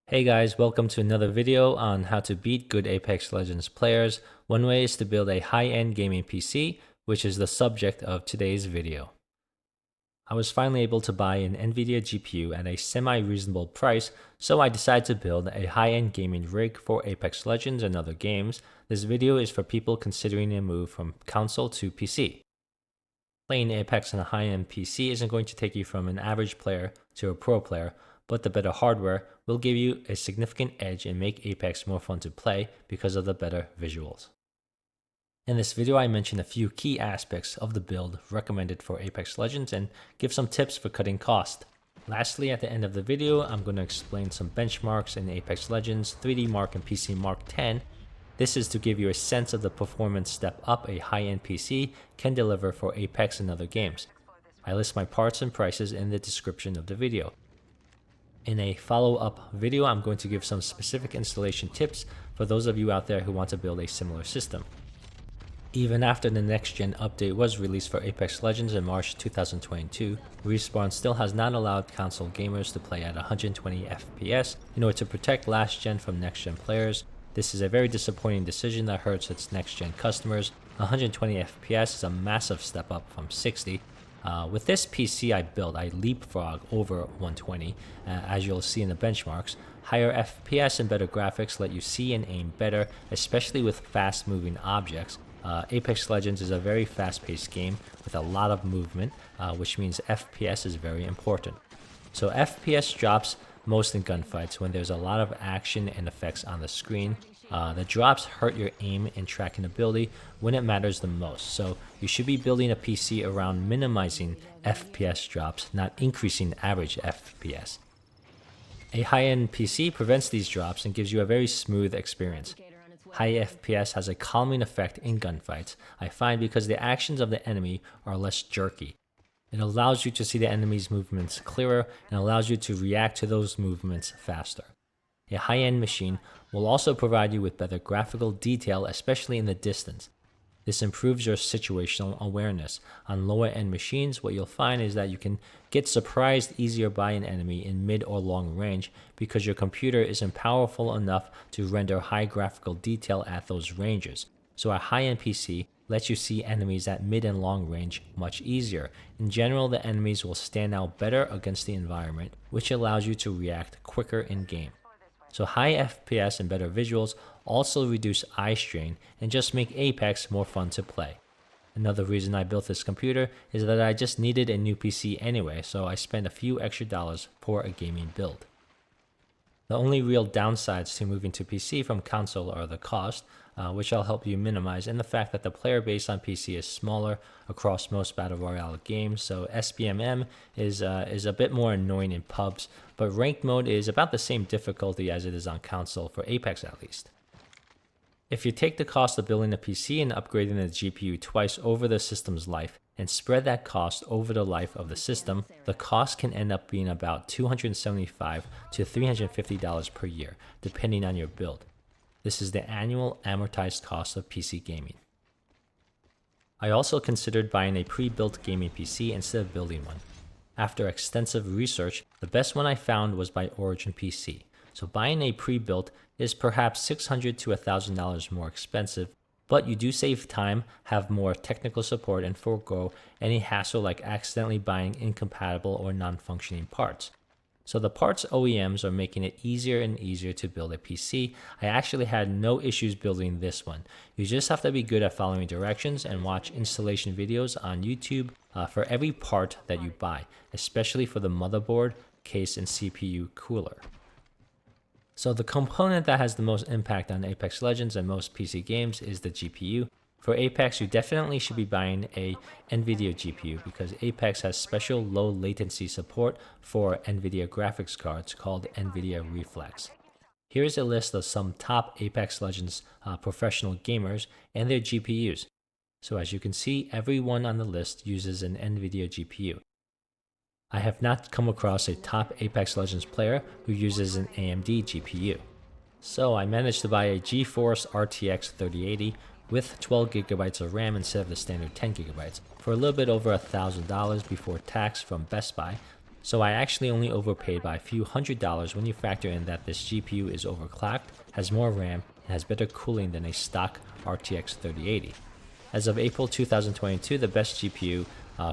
Hey guys, welcome to another video on how to beat good Apex Legends players. One way is to build a high-end gaming PC, which is the subject of today's video. I was finally able to buy an NVIDIA GPU at a semi-reasonable price, so I decided to build a high-end gaming rig for Apex Legends and other games. This video is for people considering a move from console to PC. Playing Apex on a high-end PC isn't going to take you from an average player to a pro player, but the better hardware will give you a significant edge and make Apex more fun to play because of the better visuals. In this video, I mention a few key aspects of the build recommended for Apex Legends and give some tips for cutting cost. Lastly, at the end of the video, I'm going to explain some benchmarks in Apex Legends, 3D Mark and PCMark 10. This is to give you a sense of the performance step up a high-end PC can deliver for Apex and other games. I list my parts and prices in the description of the video. In a follow-up video, I'm going to give some specific installation tips for those of you out there who want to build a similar system. Even after the next-gen update was released for Apex Legends in March 2022, Respawn still has not allowed console gamers to play at 120 FPS in order to protect last-gen from next-gen players. This is a very disappointing decision that hurts its next-gen customers. 120 FPS is a massive step up from 60. With this PC I built, I leapfrog over 120, as you'll see in the benchmarks. Higher FPS and better graphics let you see and aim better, especially with fast-moving objects. Apex Legends is a very fast-paced game with a lot of movement, which means FPS is very important. So FPS drops most in gunfights when there's a lot of action and effects on the screen. The drops hurt your aim and tracking ability when it matters the most, so you should be building a PC around minimizing FPS drops, not increasing average FPS. A high-end PC prevents these drops and gives you a very smooth experience. High FPS has a calming effect in gunfights, I find, because the actions of the enemy are less jerky. It allows you to see the enemy's movements clearer and allows you to react to those movements faster. A high-end machine will also provide you with better graphical detail, especially in the distance. This improves your situational awareness. On lower-end machines, what you'll find is that you can get surprised easier by an enemy in mid or long range because your computer isn't powerful enough to render high graphical detail at those ranges. So a high-end PC lets you see enemies at mid and long range much easier. In general, the enemies will stand out better against the environment, which allows you to react quicker in-game. So high FPS and better visuals also reduce eye strain and just make Apex more fun to play. Another reason I built this computer is that I just needed a new PC anyway, so I spent a few extra dollars for a gaming build. The only real downsides to moving to PC from console are the cost, which I'll help you minimize, and the fact that the player base on PC is smaller across most Battle Royale games, so SBMM is a bit more annoying in pubs, but ranked mode is about the same difficulty as it is on console, for Apex at least. If you take the cost of building a PC and upgrading the GPU twice over the system's life, and spread that cost over the life of the system, the cost can end up being about $275 to $350 per year, depending on your build. This is the annual amortized cost of PC gaming. I also considered buying a pre-built gaming PC instead of building one. After extensive research, the best one I found was by Origin PC. So buying a pre-built is perhaps $600 to $1,000 more expensive, but you do save time, have more technical support, and forego any hassle like accidentally buying incompatible or non-functioning parts. So the parts OEMs are making it easier and easier to build a PC. I actually had no issues building this one. You just have to be good at following directions and watch installation videos on YouTube for every part that you buy, especially for the motherboard, case, and CPU cooler. So the component that has the most impact on Apex Legends and most PC games is the GPU. For Apex, you definitely should be buying a NVIDIA GPU because Apex has special low latency support for NVIDIA graphics cards called NVIDIA Reflex. Here's a list of some top Apex Legends professional gamers and their GPUs. So as you can see, everyone on the list uses an NVIDIA GPU. I have not come across a top Apex Legends player who uses an AMD GPU. So I managed to buy a GeForce RTX 3080 with 12 GB of RAM instead of the standard 10 GB for a little bit over $1,000 before tax from Best Buy. So I actually only overpaid by a few $100 when you factor in that this GPU is overclocked, has more RAM, and has better cooling than a stock RTX 3080. As of April 2022, the best GPU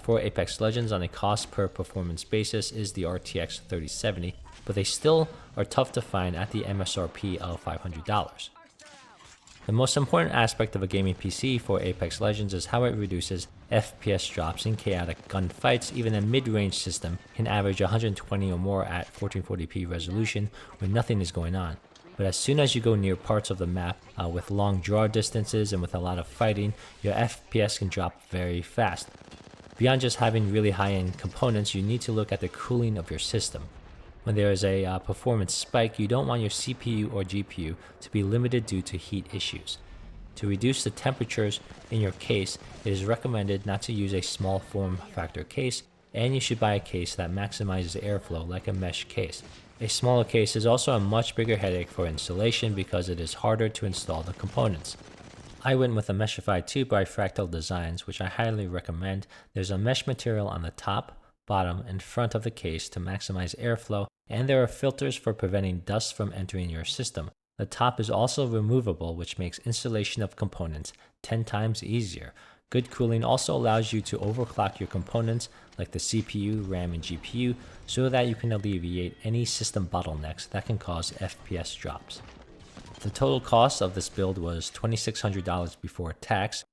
for Apex Legends on a cost per performance basis is the RTX 3070, but they still are tough to find at the MSRP of $500. The most important aspect of a gaming PC for Apex Legends is how it reduces FPS drops in chaotic gunfights. Even a mid-range system can average 120 or more at 1440p resolution when nothing is going on. But as soon as you go near parts of the map with long draw distances and with a lot of fighting, your FPS can drop very fast. Beyond just having really high-end components, you need to look at the cooling of your system. When there is a performance spike, you don't want your CPU or GPU to be limited due to heat issues. To reduce the temperatures in your case, it is recommended not to use a small form factor case, and you should buy a case that maximizes airflow like a mesh case. A smaller case is also a much bigger headache for installation because it is harder to install the components. I went with a Meshify 2 by Fractal Designs, which I highly recommend. There's a mesh material on the top, bottom, and front of the case to maximize airflow, and there are filters for preventing dust from entering your system. The top is also removable, which makes installation of components 10 times easier. Good cooling also allows you to overclock your components like the CPU, RAM, and GPU so that you can alleviate any system bottlenecks that can cause FPS drops. The total cost of this build was $2,600 before tax.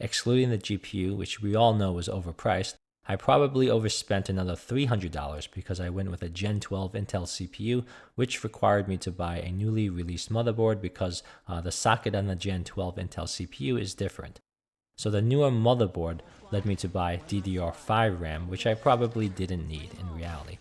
Excluding the GPU, which we all know was overpriced, I probably overspent another $300 because I went with a Gen 12 Intel CPU, which required me to buy a newly released motherboard because the socket on the Gen 12 Intel CPU is different. So the newer motherboard led me to buy DDR5 RAM, which I probably didn't need in reality.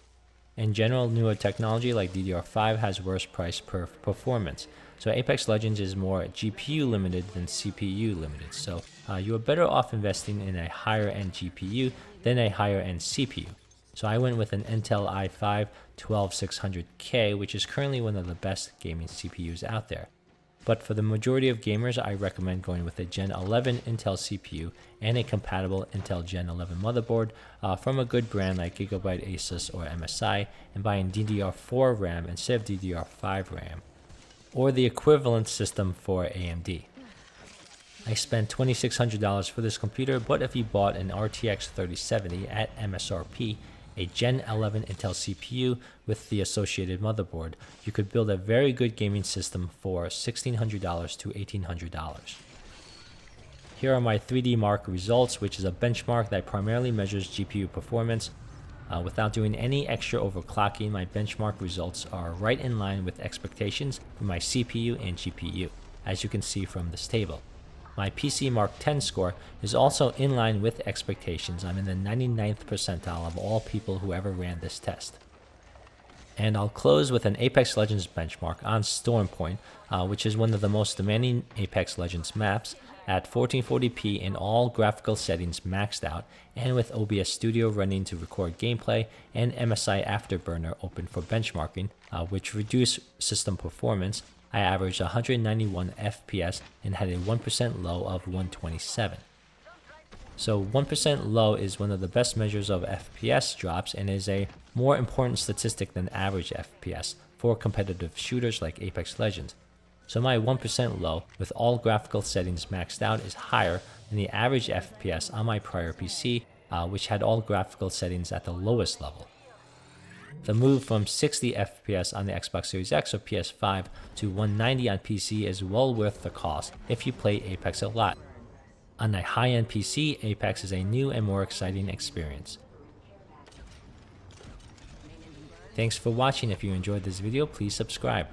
In general, newer technology like DDR5 has worse price per performance. So Apex Legends is more GPU limited than CPU limited. So you are better off investing in a higher end GPU than a higher end CPU. So I went with an Intel i5 12600K, which is currently one of the best gaming CPUs out there. But for the majority of gamers, I recommend going with a Gen 11 Intel CPU and a compatible Intel Gen 11 motherboard from a good brand like GIGABYTE, ASUS, or MSI, and buying DDR4 RAM instead of DDR5 RAM, or the equivalent system for AMD. I spent $2,600 for this computer, but if you bought an RTX 3070 at MSRP, a Gen 11 Intel CPU with the associated motherboard, you could build a very good gaming system for $1,600 to $1,800. Here are my 3DMark results, which is a benchmark that primarily measures GPU performance. Without doing any extra overclocking, my benchmark results are right in line with expectations for my CPU and GPU, as you can see from this table. My PCMark 10 score is also in line with expectations. I'm in the 99th percentile of all people who ever ran this test. And I'll close with an Apex Legends benchmark on Stormpoint, which is one of the most demanding Apex Legends maps, at 1440p in all graphical settings maxed out, and with OBS Studio running to record gameplay and MSI Afterburner open for benchmarking, which reduce system performance. I averaged 191 FPS and had a 1% low of 127. So 1% low is one of the best measures of FPS drops and is a more important statistic than average FPS for competitive shooters like Apex Legends. So my 1% low with all graphical settings maxed out is higher than the average FPS on my prior PC, which had all graphical settings at the lowest level. The move from 60 FPS on the Xbox Series X or PS5 to 190 on PC is well worth the cost if you play Apex a lot. On a high-end PC, Apex is a new and more exciting experience. Thanks for watching. If you enjoyed this video, please subscribe.